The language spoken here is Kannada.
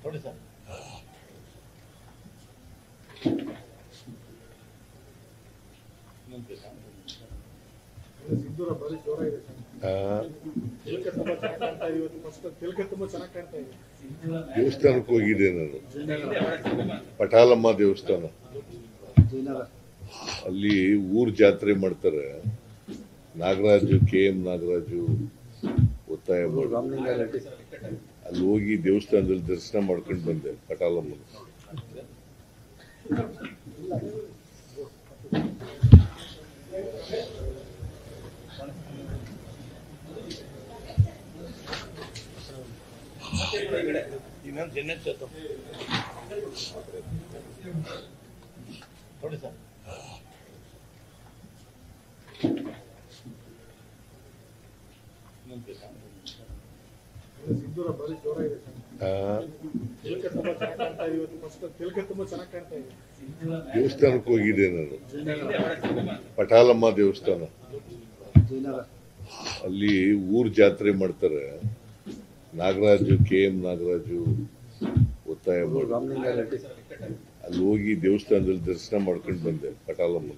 ನೋಡಿ ಸರ್ ಸಿಂಧೂರ ಬರೀ ಜೋರ ಇದೆ ದೇವಸ್ಥಾನಕ್ಕೆ ಹೋಗಿದ್ದೆ ನಾನು. ಪಟಾಲಮ್ಮ ದೇವಸ್ಥಾನ, ಅಲ್ಲಿ ಊರ್ ಜಾತ್ರೆ ಮಾಡ್ತಾರೆ. ನಾಗರಾಜು, KM ನಾಗರಾಜು ಒತ್ತಾಯ ಮಾಡಿ ಅಲ್ಲಿ ಹೋಗಿ ದೇವಸ್ಥಾನದಲ್ಲಿ ದರ್ಶನ ಮಾಡ್ಕೊಂಡು ಬಂದೆ. ಪಟಾಲಮ್ಮ ಇನ್ನೊಂದು ಜನ್ನೆತ್ ನೋಡಿ ಸರ್ ಸಿಂಧೂರ ಬರೀ ಜೋರ ಇದೆ ತುಂಬಾ ಚೆನ್ನಾಗಿ ಕಾಣ್ತಾ ಇದೆ. ದೇವಸ್ಥಾನಕ್ಕೆ ಹೋಗಿದ್ದೆ ನಾನು. ಪಟಾಲಮ್ಮ ದೇವಸ್ಥಾನ, ಅಲ್ಲಿ ಊರ್ ಜಾತ್ರೆ ಮಾಡ್ತಾರೆ. ನಾಗರಾಜು, KM ನಾಗರಾಜು ಒತ್ತಾಯ ಮಾಡಿ ಅಲ್ಲಿ ಹೋಗಿ ದೇವಸ್ಥಾನದಲ್ಲಿ ದರ್ಶನ ಮಾಡ್ಕೊಂಡು ಬಂದೆ. ಪಟಾಲಮ್ಮ